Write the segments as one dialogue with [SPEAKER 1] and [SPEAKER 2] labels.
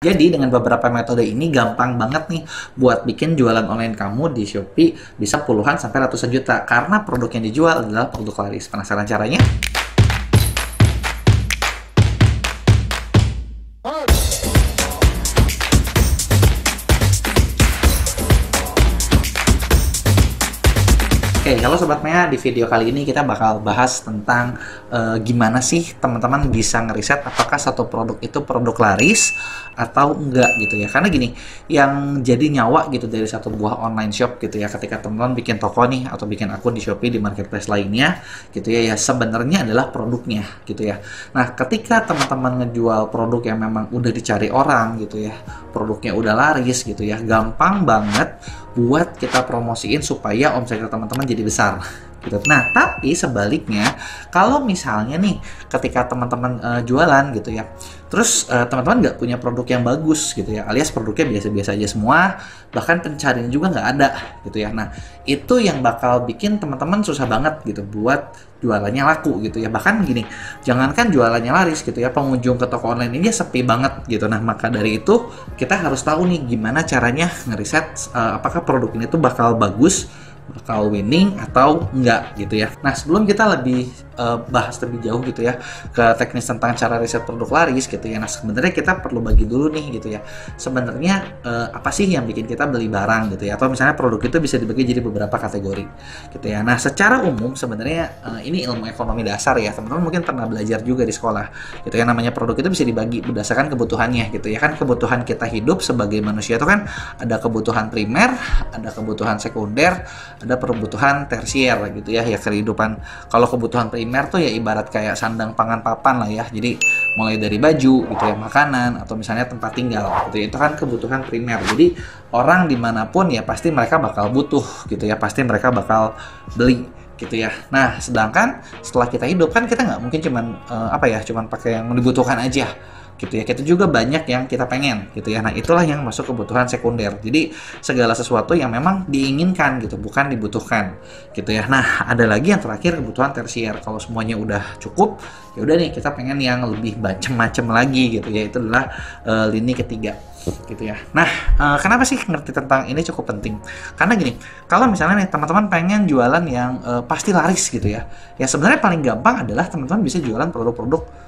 [SPEAKER 1] Jadi dengan beberapa metode ini gampang banget nih buat bikin jualan online kamu di Shopee bisa puluhan sampai ratusan juta karena produk yang dijual adalah produk laris. Penasaran caranya? Oke, halo Sobat Mea, di video kali ini kita bakal bahas tentang gimana sih teman-teman bisa ngeriset apakah satu produk itu produk laris atau enggak gitu ya. Karena gini, yang jadi nyawa gitu dari satu buah online shop gitu ya, ketika teman-teman bikin toko nih atau bikin akun di Shopee, di marketplace lainnya gitu ya, ya sebenarnya adalah produknya gitu ya. Nah, ketika teman-teman ngejual produk yang memang udah dicari orang gitu ya, produknya udah laris gitu ya, gampang banget buat kita promosiin supaya omset teman-teman jadi besar gitu. Nah, tapi sebaliknya kalau misalnya nih ketika teman-teman jualan gitu ya, terus teman-teman nggak punya produk yang bagus gitu ya, alias produknya biasa-biasa aja semua, bahkan pencarian juga nggak ada gitu ya. Nah, itu yang bakal bikin teman-teman susah banget gitu buat jualannya laku gitu ya. Bahkan gini, jangankan jualannya laris gitu ya, pengunjung ke toko online ini sepi banget gitu. Nah, maka dari itu kita harus tahu nih gimana caranya ngeriset apakah produk ini tuh bakal bagus, bakal winning atau enggak gitu ya. Nah, sebelum kita lebih bahas lebih jauh gitu ya ke teknis tentang cara riset produk laris gitu ya. Nah, sebenarnya kita perlu bagi dulu nih gitu ya. Sebenarnya apa sih yang bikin kita beli barang gitu ya? Atau misalnya produk itu bisa dibagi jadi beberapa kategori gitu ya. Nah, secara umum sebenarnya ini ilmu ekonomi dasar ya. Teman-teman mungkin pernah belajar juga di sekolah gitu ya. Namanya produk itu bisa dibagi berdasarkan kebutuhannya gitu ya. Kan kebutuhan kita hidup sebagai manusia itu kan ada kebutuhan primer, ada kebutuhan sekunder, ada kebutuhan tersier gitu ya, ya kehidupan. Kalau kebutuhan primer tuh ya ibarat kayak sandang pangan papan lah ya, jadi mulai dari baju gitu ya, makanan, atau misalnya tempat tinggal gitu ya, itu kan kebutuhan primer. Jadi orang dimanapun ya pasti mereka bakal butuh gitu ya, pasti mereka bakal beli gitu ya. Nah, sedangkan setelah kita hidup kan kita nggak mungkin cuman cuman pakai yang dibutuhkan aja gitu ya, kita juga banyak yang kita pengen gitu ya. Nah, itulah yang masuk kebutuhan sekunder. Jadi segala sesuatu yang memang diinginkan gitu, bukan dibutuhkan gitu ya. Nah, ada lagi yang terakhir kebutuhan tersier. Kalau semuanya udah cukup, ya udah nih kita pengen yang lebih macem-macem lagi gitu ya. Itu adalah lini ketiga gitu ya. Nah, kenapa sih ngerti tentang ini cukup penting? Karena gini, kalau misalnya nih teman-teman pengen jualan yang pasti laris gitu ya, ya sebenarnya paling gampang adalah teman-teman bisa jualan produk-produk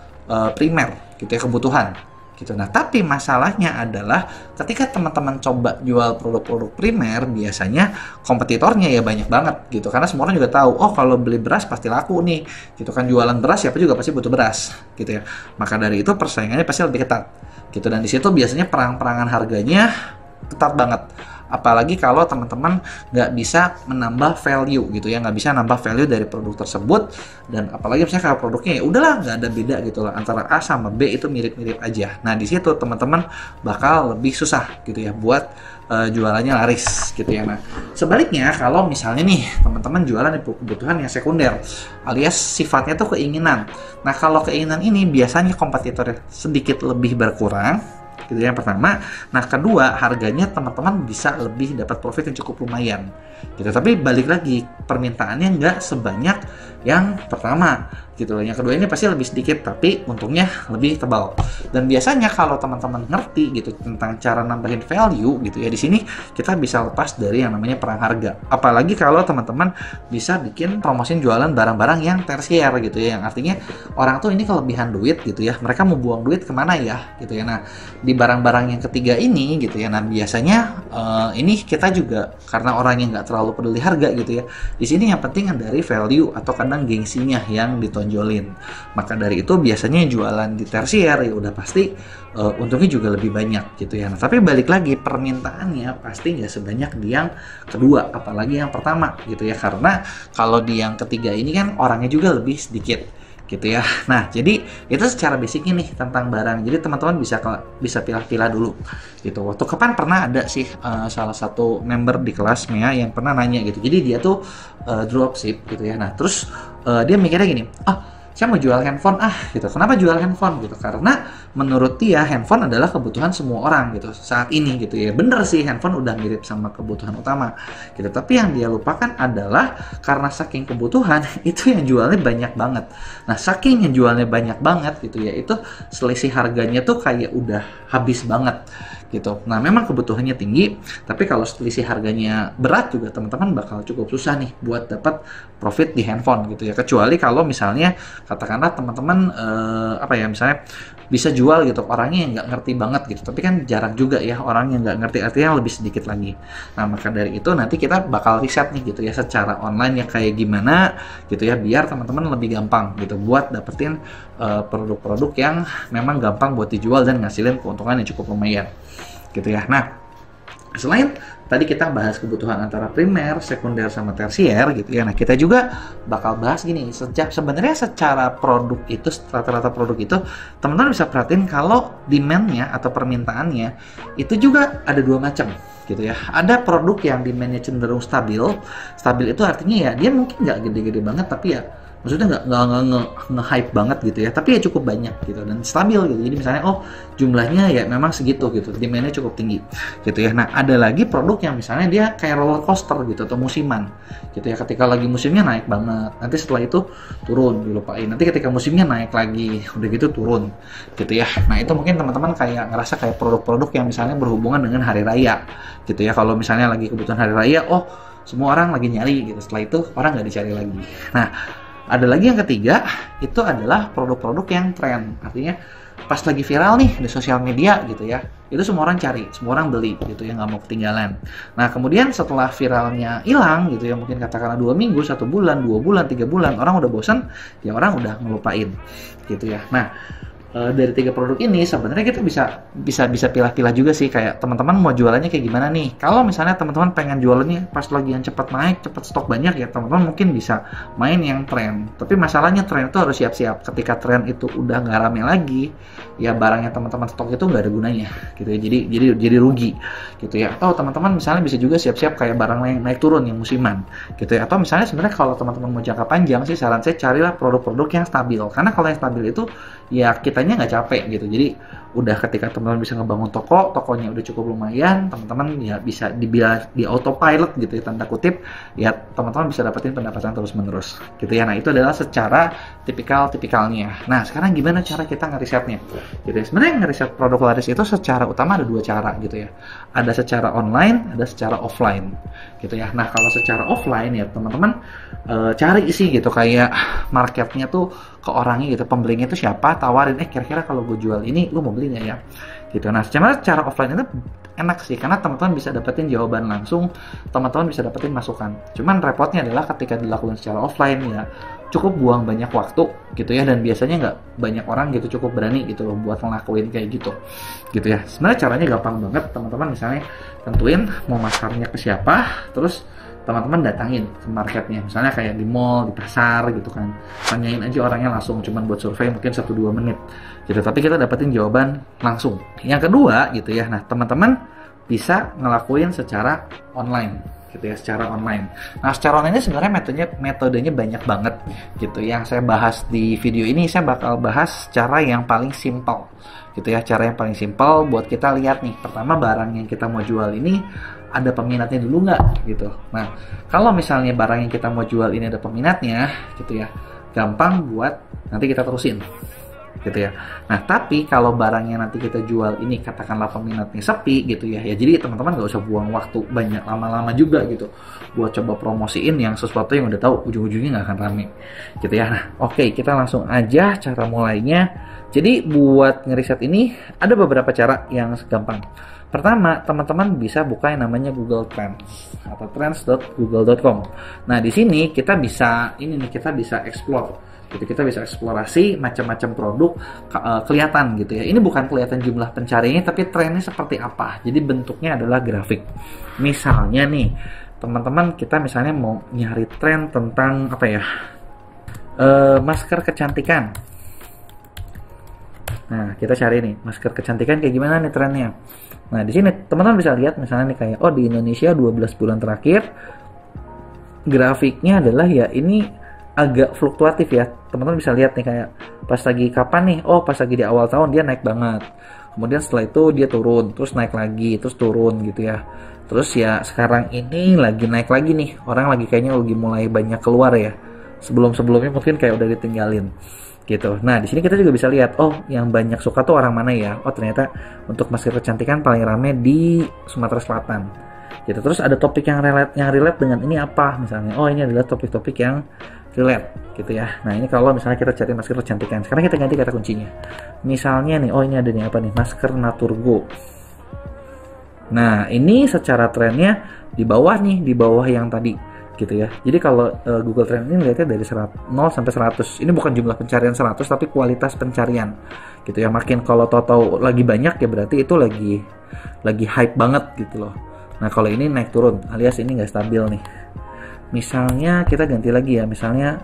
[SPEAKER 1] primer gitu ya, kebutuhan gitu. Nah, tapi masalahnya adalah ketika teman-teman coba jual produk-produk primer, biasanya kompetitornya ya banyak banget gitu, karena semua orang juga tahu, oh kalau beli beras pasti laku nih gitu kan, jualan beras siapa juga pasti butuh beras gitu ya. Maka dari itu persaingannya pasti lebih ketat gitu, dan di situ biasanya perang-perangan harganya ketat banget. Apalagi kalau teman-teman nggak bisa menambah value gitu ya, nggak bisa nambah value dari produk tersebut. Dan apalagi misalnya kalau produknya ya udahlah nggak ada beda gitu lah, antara A sama B itu mirip-mirip aja. Nah, di situ teman-teman bakal lebih susah gitu ya buat jualannya laris gitu ya. Nah, sebaliknya kalau misalnya nih teman-teman jualan di kebutuhan yang sekunder, alias sifatnya tuh keinginan. Nah, kalau keinginan ini biasanya kompetitornya sedikit lebih berkurang gitu yang pertama. Nah, kedua, harganya teman-teman bisa lebih dapat profit yang cukup lumayan gitu. Tapi balik lagi, permintaannya nggak sebanyak yang pertama gitu loh. Yang kedua ini pasti lebih sedikit tapi untungnya lebih tebal. Dan biasanya kalau teman-teman ngerti gitu tentang cara nambahin value gitu ya, di sini kita bisa lepas dari yang namanya perang harga. Apalagi kalau teman-teman bisa bikin promosiin jualan barang-barang yang tersier gitu ya, yang artinya orang tuh ini kelebihan duit gitu ya, mereka mau buang duit kemana ya gitu ya. Nah, di barang-barang yang ketiga ini gitu ya, nah biasanya ini kita juga karena orang yang nggak terlalu peduli harga gitu ya, di sini yang penting dari value atau kadang gengsinya yang ditonjolin. Maka dari itu biasanya jualan di tersier ya udah pasti untungnya juga lebih banyak gitu ya. Nah, tapi balik lagi, permintaannya pasti nggak sebanyak di yang kedua, apalagi yang pertama gitu ya, karena kalau di yang ketiga ini kan orangnya juga lebih sedikit gitu ya. Nah, jadi itu secara basicnya nih tentang barang. Jadi teman-teman bisa pilah-pilah dulu gitu. Waktu kapan pernah ada sih salah satu member di kelas Mea yang pernah nanya gitu. Jadi dia tuh dropship gitu ya. Nah, terus dia mikirnya gini, saya mau jual handphone gitu. Kenapa jual handphone gitu? Karena menurut dia handphone adalah kebutuhan semua orang gitu saat ini gitu ya. Bener sih, handphone udah mirip sama kebutuhan utama gitu. Tapi yang dia lupakan adalah karena saking kebutuhan itu yang jualnya banyak banget. Nah, saking yang jualnya banyak banget gitu ya, itu selisih harganya tuh kayak udah habis banget gitu. Nah, memang kebutuhannya tinggi, tapi kalau selisih harganya berat juga teman-teman bakal cukup susah nih buat dapat profit di handphone gitu ya. Kecuali kalau misalnya katakanlah teman-teman misalnya bisa jual gitu orangnya yang nggak ngerti banget gitu, tapi kan jarang juga ya orang yang nggak ngerti, artinya lebih sedikit lagi. Nah, maka dari itu nanti kita bakal riset nih gitu ya secara online yang kayak gimana gitu ya, biar teman-teman lebih gampang gitu buat dapetin produk-produk yang memang gampang buat dijual dan ngasilin keuntungan yang cukup lumayan gitu ya. Nah, selain tadi kita bahas kebutuhan antara primer, sekunder, sama tersier gitu ya. Nah, kita juga bakal bahas gini, sebenarnya secara produk itu, rata-rata produk itu, teman-teman bisa perhatiin kalau demand-nya atau permintaannya itu juga ada dua macam gitu ya. Ada produk yang demand-nya cenderung stabil. Stabil itu artinya ya dia mungkin nggak gede-gede banget, tapi ya maksudnya nggak nge-hype banget gitu ya, tapi ya cukup banyak gitu dan stabil gitu. Jadi misalnya jumlahnya ya memang segitu gitu, demandnya cukup tinggi gitu ya. Nah, ada lagi produk yang misalnya dia kayak roller coaster gitu atau musiman gitu ya. Ketika lagi musimnya naik banget, nanti setelah itu turun, dilupain. Nanti ketika musimnya naik lagi, udah gitu turun gitu ya. Nah, itu mungkin teman-teman kayak ngerasa kayak produk-produk yang misalnya berhubungan dengan hari raya gitu ya. Kalau misalnya lagi kebutuhan hari raya, semua orang lagi nyari gitu, setelah itu orang nggak dicari lagi. Nah, ada lagi yang ketiga, itu adalah produk-produk yang tren. Artinya pas lagi viral nih di sosial media gitu ya, itu semua orang cari, semua orang beli gitu ya, nggak mau ketinggalan. Nah, kemudian setelah viralnya hilang gitu ya, mungkin katakanlah 2 minggu, 1 bulan, 2 bulan, 3 bulan, orang udah bosan, ya orang udah ngelupain gitu ya. Nah, dari 3 produk ini sebenarnya kita bisa pilah-pilah juga sih, kayak teman-teman mau jualannya kayak gimana nih. Kalau misalnya teman-teman pengen jualannya pas lagi yang cepat naik, cepat stok banyak ya, teman-teman mungkin bisa main yang tren. Tapi masalahnya tren itu harus siap-siap. Ketika tren itu udah nggak rame lagi, ya barangnya teman-teman stok itu nggak ada gunanya gitu ya. Jadi rugi gitu ya. Atau teman-teman misalnya bisa juga siap-siap kayak barang yang naik turun yang musiman gitu ya. Atau misalnya sebenarnya kalau teman-teman mau jangka panjang sih, saran saya carilah produk-produk yang stabil. Karena kalau yang stabil itu ya kitanya nggak capek gitu. Jadi udah ketika teman-teman bisa ngebangun tokonya udah cukup lumayan, teman-teman ya bisa dibilang di autopilot gitu ya, tanda kutip, ya teman-teman bisa dapetin pendapatan terus-menerus gitu ya. Nah, itu adalah secara tipikalnya. Nah, sekarang gimana cara kita ngerisetnya gitu ya. Sebenarnya ngeriset produk laris itu secara utama ada 2 cara gitu ya. Ada secara online, ada secara offline gitu ya. Nah, kalau secara offline ya teman-teman cari sih gitu kayak marketnya tuh ke orangnya gitu, pembelinya itu siapa, tawarin kira-kira kalau gue jual ini lu mau beli nggak ya gitu. Nah, secara offline itu enak sih karena teman-teman bisa dapetin jawaban langsung, teman-teman bisa dapetin masukan. Cuman repotnya adalah ketika dilakukan secara offline ya cukup buang banyak waktu gitu ya, dan biasanya nggak banyak orang gitu cukup berani gitu loh buat ngelakuin kayak gitu ya. Sebenarnya caranya gampang banget, teman-teman misalnya tentuin mau masarnya ke siapa, terus teman-teman datangin ke marketnya, misalnya kayak di mall, di pasar gitu kan, tanyain aja orangnya langsung, cuman buat survei mungkin 1-2 menit gitu, tapi kita dapetin jawaban langsung. Yang kedua gitu ya, nah teman-teman bisa ngelakuin secara online gitu ya, secara online. Nah, secara online ini sebenarnya metodenya banyak banget gitu. Yang saya bahas di video ini, saya bakal bahas cara yang paling simpel gitu ya, cara yang paling simpel buat kita lihat nih. Pertama, barang yang kita mau jual ini ada peminatnya dulu nggak gitu. Nah, kalau misalnya barang yang kita mau jual ini ada peminatnya gitu ya, gampang buat nanti kita terusin gitu ya. Nah, tapi kalau barangnya nanti kita jual ini katakanlah peminatnya sepi gitu ya, jadi teman-teman nggak usah buang waktu banyak lama-lama juga gitu buat coba promosiin yang sesuatu yang udah tahu ujung-ujungnya nggak akan rame gitu ya. Nah, oke, kita langsung aja cara mulainya. Jadi buat ngeriset ini ada beberapa cara yang gampang. Pertama, teman-teman bisa buka yang namanya Google Trends atau trends.google.com. Nah, di sini kita bisa explore. Gitu, kita bisa eksplorasi macam-macam produk kelihatan gitu ya. Ini bukan kelihatan jumlah pencariannya, tapi trennya seperti apa. Jadi bentuknya adalah grafik. Misalnya nih, teman-teman kita misalnya mau nyari tren tentang apa ya? Masker kecantikan. Nah, kita cari nih masker kecantikan kayak gimana nih trennya. Nah, di sini teman-teman bisa lihat misalnya nih kayak di Indonesia 12 bulan terakhir grafiknya adalah ya ini agak fluktuatif ya. Teman-teman bisa lihat nih kayak pas lagi kapan nih, oh pas lagi di awal tahun dia naik banget. Kemudian setelah itu dia turun, terus naik lagi, terus turun gitu ya. Terus ya sekarang ini lagi naik lagi nih. Orang lagi kayaknya lagi mulai banyak keluar ya. Sebelum-sebelumnya mungkin kayak udah ditinggalin gitu. Nah, di sini kita juga bisa lihat, oh yang banyak suka tuh orang mana ya? Oh ternyata untuk masker kecantikan paling rame di Sumatera Selatan. Gitu. Terus ada topik yang relate dengan ini apa? Misalnya, oh ini adalah topik-topik yang relate gitu ya. Nah, ini kalau misalnya kita cari masker kecantikan. Sekarang kita ganti kata kuncinya. Misalnya nih, oh ini ada nih apa nih? Masker Naturgo. Nah, ini secara trennya di bawah nih, di bawah yang tadi gitu ya. Jadi kalau Google Trend ini lihatnya dari 0 sampai 100. Ini bukan jumlah pencarian 100 tapi kualitas pencarian. Gitu ya. Makin kalau tahu-tahu lagi banyak ya berarti itu lagi hype banget gitu loh. Nah, kalau ini naik turun alias ini nggak stabil nih. Misalnya kita ganti lagi ya. Misalnya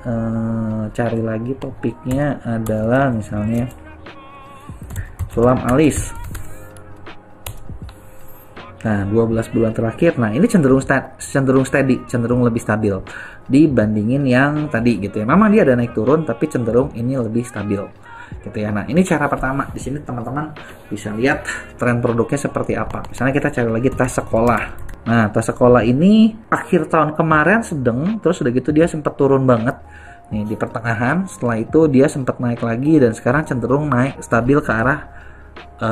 [SPEAKER 1] cari lagi topiknya adalah misalnya sulam alis. Nah, 12 bulan terakhir, nah ini cenderung steady, cenderung lebih stabil dibandingin yang tadi gitu ya. Memang dia ada naik turun, tapi cenderung ini lebih stabil gitu ya. Nah, ini cara pertama. Di sini teman-teman bisa lihat tren produknya seperti apa. Misalnya kita cari lagi tas sekolah. Nah, tas sekolah ini akhir tahun kemarin sedang, terus udah gitu dia sempat turun banget. Nih di pertengahan, setelah itu dia sempat naik lagi dan sekarang cenderung naik stabil ke arah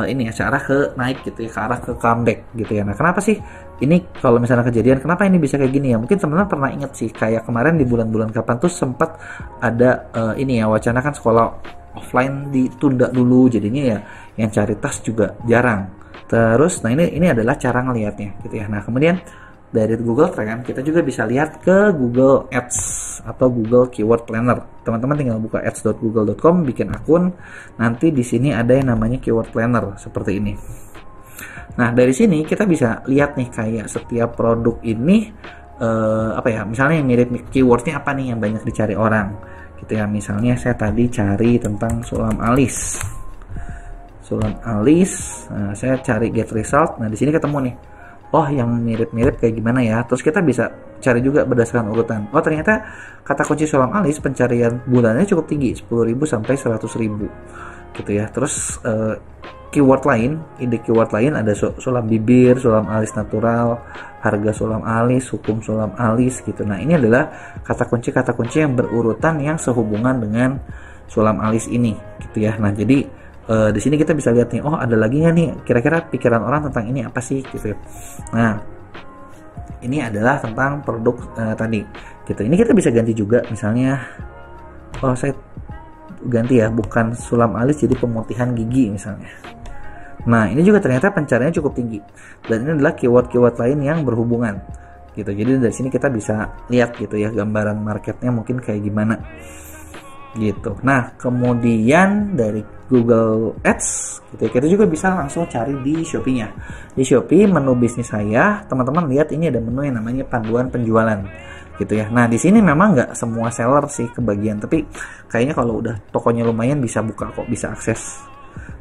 [SPEAKER 1] ini ya, arah ke naik gitu ya, ke arah ke comeback gitu ya. Nah, kenapa sih ini kalau misalnya kejadian, kenapa ini bisa kayak gini ya? Mungkin teman-teman pernah ingat sih, kayak kemarin di bulan-bulan kapan tuh sempat ada ini ya, wacana kan sekolah offline ditunda dulu, jadinya ya yang cari tas juga jarang. Terus, nah ini adalah cara ngelihatnya gitu ya. Nah, kemudian dari Google Trend kita juga bisa lihat ke Google Ads atau Google Keyword Planner. Teman-teman tinggal buka ads.google.com, bikin akun. Nanti di sini ada yang namanya Keyword Planner seperti ini. Nah, dari sini kita bisa lihat nih kayak setiap produk ini apa ya? Misalnya yang mirip keywordnya apa nih yang banyak dicari orang. Gitu ya. Misalnya saya tadi cari tentang sulam alis. Sulam alis. Nah, saya cari get result. Nah, di sini ketemu nih. Oh, yang mirip-mirip kayak gimana ya? Terus kita bisa cari juga berdasarkan urutan. Oh, ternyata kata kunci sulam alis pencarian bulannya cukup tinggi, 10.000 sampai 100.000 gitu ya. Terus keyword lain, ide keyword lain ada sulam bibir, sulam alis natural, harga sulam alis, hukum sulam alis gitu. Nah, ini adalah kata kunci yang berurutan yang sehubungan dengan sulam alis ini gitu ya. Nah, jadi di sini kita bisa lihat nih, oh ada lagi nggak nih kira-kira pikiran orang tentang ini apa sih gitu. Nah, ini adalah tentang produk tadi gitu. Ini kita bisa ganti juga, misalnya oh saya ganti ya, bukan sulam alis jadi pemutihan gigi misalnya. Nah, ini juga ternyata pencariannya cukup tinggi dan ini adalah keyword lain yang berhubungan gitu. Jadi dari sini kita bisa lihat gitu ya gambaran marketnya mungkin kayak gimana gitu. Nah, kemudian dari Google Ads gitu, kita juga bisa langsung cari di Shopee-nya. Di Shopee menu bisnis saya, teman-teman lihat ini ada menu yang namanya panduan penjualan gitu ya. Nah, di sini memang nggak semua seller sih kebagian, tapi kayaknya kalau udah tokonya lumayan bisa buka kok, bisa akses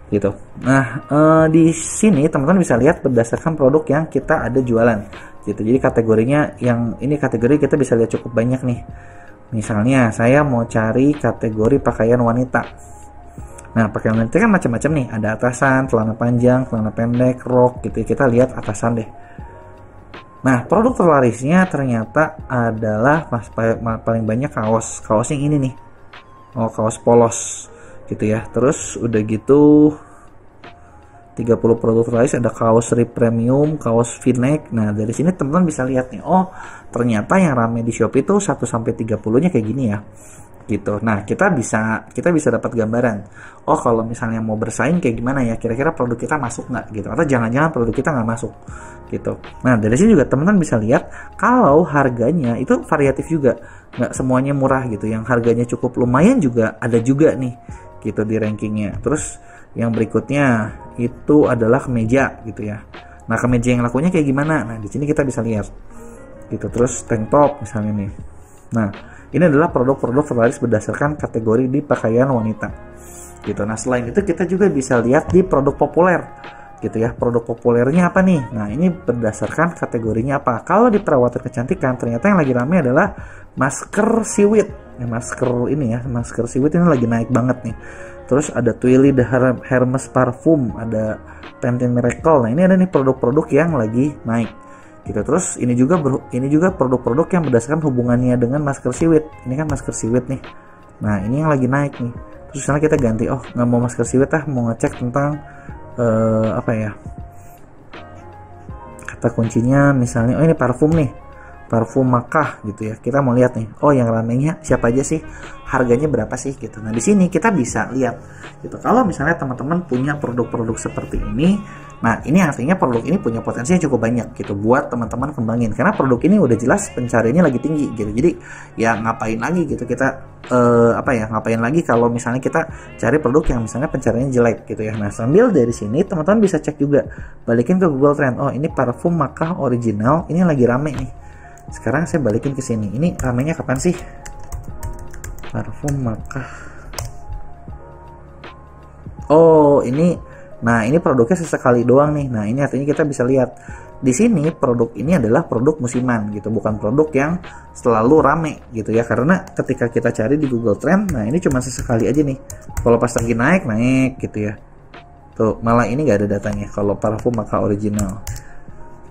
[SPEAKER 1] gitu. Nah, di sini teman-teman bisa lihat berdasarkan produk yang kita ada jualan gitu. Jadi kategorinya yang ini kategori kita bisa lihat cukup banyak nih. Misalnya saya mau cari kategori pakaian wanita. Nah, pakaian wanita kan macam-macam nih. Ada atasan, celana panjang, celana pendek, rok gitu. Kita lihat atasan deh. Nah, produk terlarisnya ternyata adalah paling banyak kaos. Kaos yang ini nih. Oh, kaos polos gitu ya. Terus udah gitu 30 produk terlaris, ada kaos strip premium, kaos v-neck. Nah, dari sini teman-teman bisa lihat nih, oh ternyata yang rame di Shopee itu 1 sampai 30-nya kayak gini ya. Gitu. Nah, kita bisa dapat gambaran. Oh, kalau misalnya mau bersaing kayak gimana ya? Kira-kira produk kita masuk nggak gitu? Atau jangan-jangan produk kita nggak masuk gitu. Nah, dari sini juga teman-teman bisa lihat kalau harganya itu variatif juga. Nggak semuanya murah gitu. Yang harganya cukup lumayan juga ada juga nih gitu di rankingnya. Terus yang berikutnya itu adalah kemeja gitu ya. Nah, kemeja yang lakunya kayak gimana? Nah, di sini kita bisa lihat gitu. Terus tank top misalnya nih. Nah, ini adalah produk-produk terlaris berdasarkan kategori di pakaian wanita gitu. Nah, selain itu kita juga bisa lihat di produk populer gitu ya. Produk populernya apa nih? Nah, ini berdasarkan kategorinya apa. Kalau di perawatan kecantikan ternyata yang lagi rame adalah masker siwit. masker ini ya, masker seaweed ini lagi naik banget nih. Terus ada Twilly The Hermes Parfum, ada Pantene Miracle. Nah ini ada nih produk-produk yang lagi naik gitu. Terus ini juga produk-produk yang berdasarkan hubungannya dengan masker seaweed. Ini kan masker seaweed nih. Nah ini yang lagi naik nih. Terus misalnya kita ganti, oh nggak mau masker seaweed mau ngecek tentang apa ya, kata kuncinya misalnya, oh ini parfum nih, parfum Makkah gitu ya. Kita mau lihat nih, oh yang ramenya siapa aja sih, harganya berapa sih gitu. Nah di sini kita bisa lihat gitu. Kalau misalnya teman-teman punya produk-produk seperti ini, nah ini artinya produk ini punya potensi yang cukup banyak gitu buat teman-teman kembangin, karena produk ini udah jelas pencariannya lagi tinggi gitu. Jadi ya ngapain lagi gitu kita ngapain lagi kalau misalnya kita cari produk yang misalnya pencariannya jelek gitu ya. Nah sambil dari sini teman-teman bisa cek juga, balikin ke Google Trend, oh ini parfum Makkah original ini lagi rame nih. Sekarang saya balikin ke sini, ini ramenya kapan sih parfum Makkah? Oh ini, nah ini produknya sesekali doang nih. Nah ini artinya kita bisa lihat di sini produk ini adalah produk musiman gitu, bukan produk yang selalu rame gitu ya. Karena ketika kita cari di Google Trend, nah ini cuma sesekali aja nih. Kalau pas lagi naik gitu ya. Tuh malah ini nggak ada datanya kalau parfum Makkah original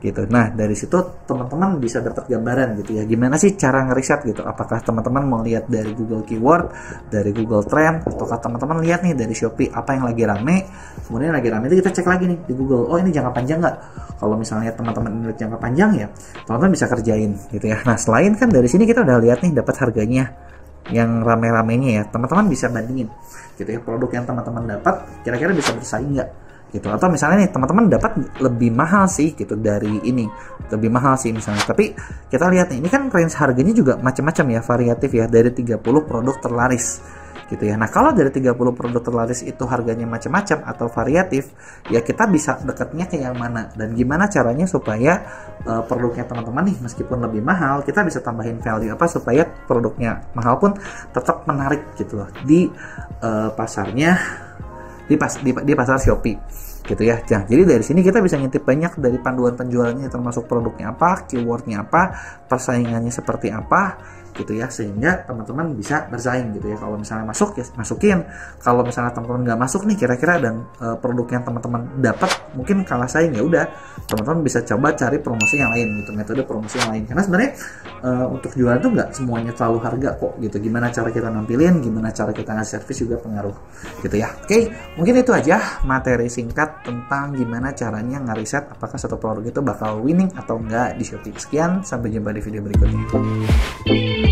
[SPEAKER 1] gitu. Nah dari situ teman-teman bisa dapat gambaran gitu ya, gimana sih cara ngeriset gitu. Apakah teman-teman mau lihat dari Google Keyword, dari Google Trend, ataukah teman-teman lihat nih dari Shopee apa yang lagi rame, kemudian lagi rame itu kita cek lagi nih di Google, oh ini jangka panjang nggak. Kalau misalnya teman-teman ini jangka panjang ya teman-teman bisa kerjain gitu ya. Nah selain kan dari sini kita udah lihat nih dapat harganya yang rame-ramenya ya, teman-teman bisa bandingin gitu ya, produk yang teman-teman dapat kira-kira bisa bersaing nggak gitu. Atau misalnya nih teman-teman dapat lebih mahal sih gitu dari ini, lebih mahal sih misalnya, tapi kita lihat nih ini kan range harganya juga macam-macam ya, variatif ya, dari 30 produk terlaris gitu ya. Nah kalau dari 30 produk terlaris itu harganya macam-macam atau variatif ya, kita bisa dekatnya ke yang mana dan gimana caranya supaya produknya teman-teman nih meskipun lebih mahal kita bisa tambahin value apa supaya produknya mahal pun tetap menarik gitu loh di pasarnya, di pasar Shopee gitu ya. Nah, jadi dari sini kita bisa ngintip banyak dari panduan penjualannya, termasuk produknya apa, keywordnya apa, persaingannya seperti apa gitu ya, sehingga teman-teman bisa bersaing gitu ya. Kalau misalnya masuk ya masukin, kalau misalnya teman-teman nggak masuk nih kira-kira dan produk yang teman-teman dapat mungkin kalah saing, ya udah teman-teman bisa coba cari promosi yang lain gitu, metode promosi yang lain. Karena sebenarnya untuk jualan tuh nggak semuanya terlalu harga kok gitu. Gimana cara kita nampilin, gimana cara kita ngasih servis juga pengaruh gitu ya. Oke, mungkin itu aja materi singkat tentang gimana caranya ngeriset apakah satu produk itu bakal winning atau enggak di Shopee. Sekian, sampai jumpa di video berikutnya.